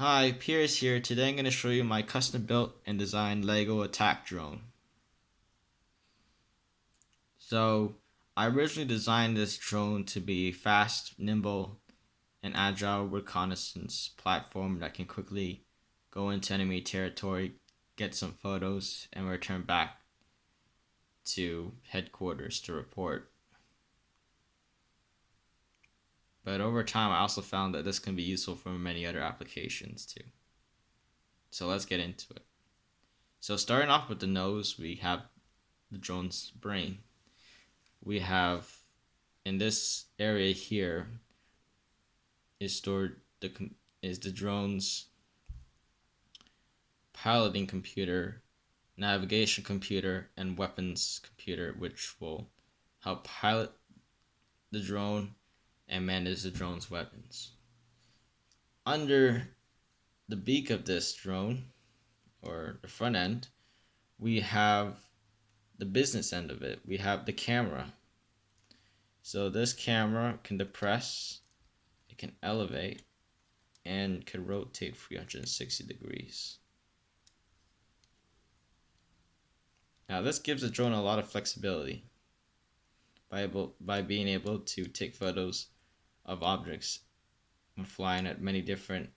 Hi, Piers here. Today I'm going to show you my custom built and designed Lego attack drone. So, I originally designed this drone to be fast, nimble, and agile reconnaissance platform that can quickly go into enemy territory, get some photos, and return back to headquarters to report. But over time, I also found that this can be useful for many other applications too. So let's get into it. So starting off with the nose, we have the drone's brain. We have in this area here is stored the drone's piloting computer, navigation computer, and weapons computer, which will help pilot the drone and manage the drone's weapons. Under the beak of this drone, or the front end, we have the business end of it. We have the camera. So this camera can depress, it can elevate, and can rotate 360 degrees. Now this gives the drone a lot of flexibility by being able to take photos of objects when flying at many different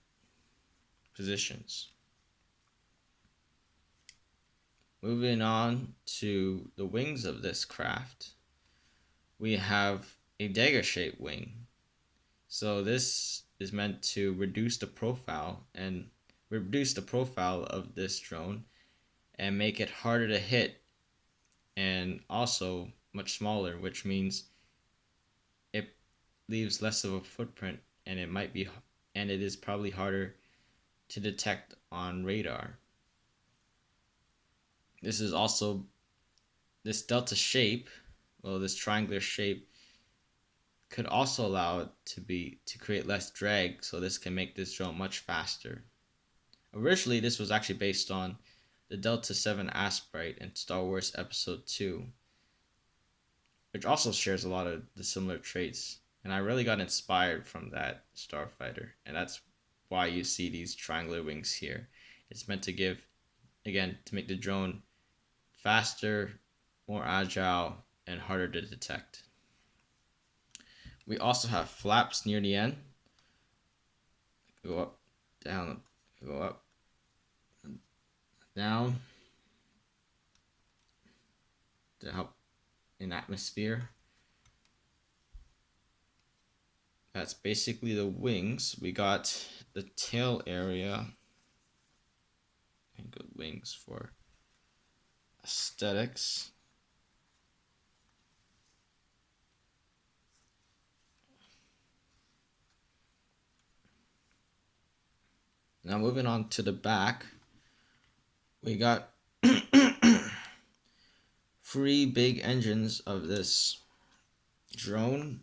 positions. Moving on to the wings of this craft, we have a dagger-shaped wing. So this is meant to reduce the profile of this drone and make it harder to hit, and also much smaller, which means it leaves less of a footprint, and it is probably harder to detect on radar. This is also this delta shape, this triangular shape could also allow it to create less drag, so this can make this drone much faster. Originally, this was actually based on the Delta 7 Asprite in Star Wars Episode 2, which also shares a lot of the similar traits, and I really got inspired from that starfighter, and that's why you see these triangular wings here. It's meant to make the drone faster, more agile, and harder to detect. We also have flaps near the end. Go up, down, go up, down to help in atmosphere. That's basically the wings. We got the tail area and good wings for aesthetics. Now moving on to the back, we got three big engines of this drone,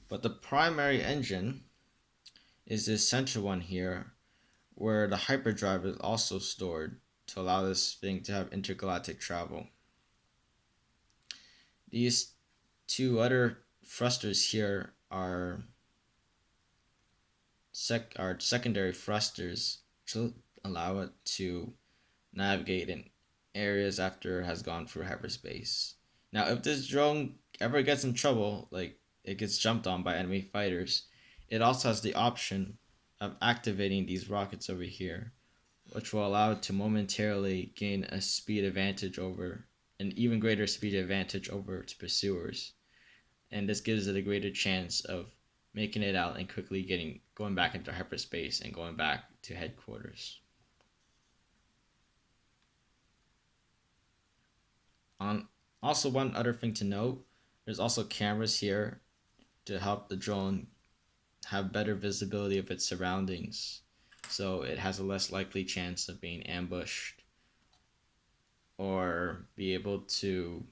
but the primary engine is this central one here, where the hyperdrive is also stored to allow this thing to have intergalactic travel. These two other thrusters here are secondary thrusters to allow it to navigate in areas after it has gone through hyperspace. Now, if this drone ever gets in trouble, like it gets jumped on by enemy fighters, it also has the option of activating these rockets over here, which will allow it to momentarily gain an even greater speed advantage over its pursuers. And this gives it a greater chance of making it out and quickly going back into hyperspace and going back to headquarters. Also, one other thing to note, there's also cameras here to help the drone have better visibility of its surroundings, so it has a less likely chance of being ambushed or be able to,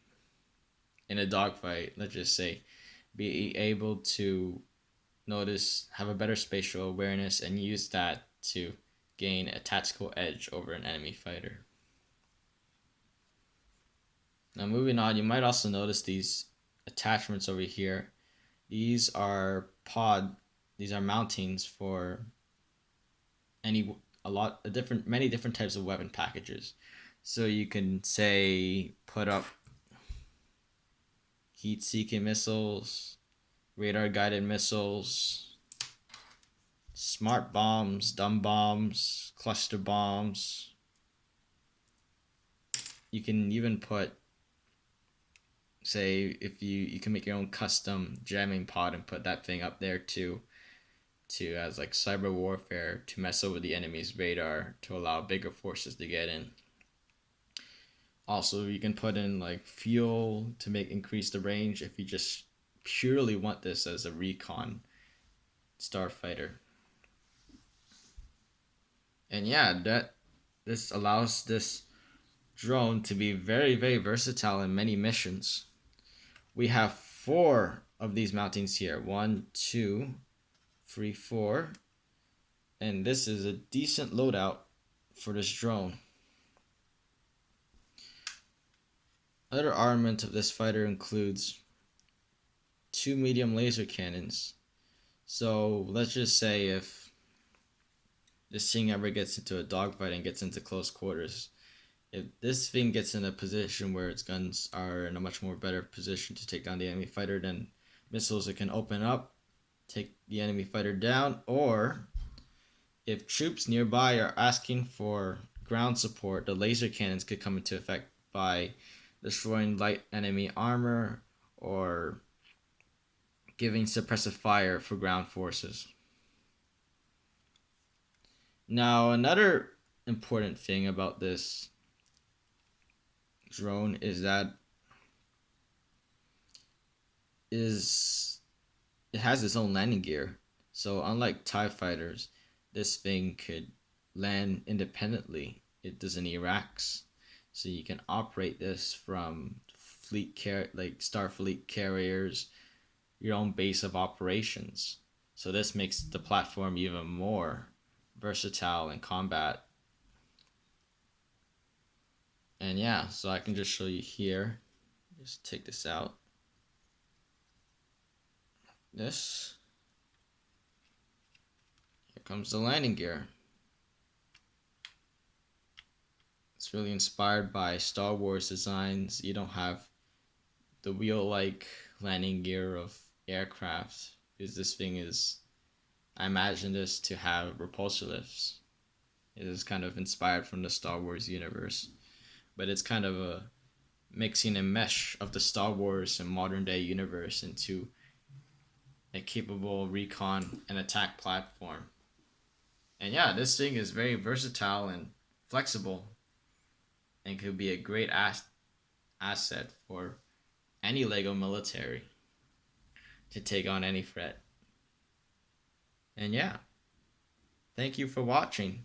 in a dogfight, let's just say, be able to have a better spatial awareness and use that to gain a tactical edge over an enemy fighter. Now moving on, you might also notice these attachments over here. These are mountings for any many different types of weapon packages. So you can say put up heat-seeking missiles, radar-guided missiles, smart bombs, dumb bombs, cluster bombs. You can even put, say, if you can make your own custom jamming pod and put that thing up there too, to as like cyber warfare to mess over the enemy's radar to allow bigger forces to get in. Also, you can put in like fuel to make increase the range if you just purely want this as a recon starfighter. And yeah, that this allows this drone to be very, very versatile in many missions. We have 4 of these mountings here. 1, 2, 3, 4. And this is a decent loadout for this drone. Other armament of this fighter includes 2 medium laser cannons. So let's just say if this thing ever gets into a dogfight and gets into close quarters, if this thing gets in a position where its guns are in a much more better position to take down the enemy fighter, then missiles it can open up, take the enemy fighter down, or if troops nearby are asking for ground support, the laser cannons could come into effect by destroying light enemy armor or giving suppressive fire for ground forces. Now, another important thing about this drone is that it has its own landing gear. So unlike TIE fighters, this thing could land independently. It doesn't need racks. So you can operate this from like Starfleet carriers, your own base of operations. So this makes the platform even more versatile in combat. And yeah, so I can just show you here. Just take this out. This. Here comes the landing gear. It's really inspired by Star Wars designs. You don't have the wheel-like landing gear of aircraft, because this thing is, I imagine this to have repulsor lifts. It is kind of inspired from the Star Wars universe, but it's kind of a mixing and mesh of the Star Wars and modern day universe into a capable recon and attack platform. And yeah, this thing is very versatile and flexible and could be a great asset for any Lego military to take on any threat. And yeah, thank you for watching.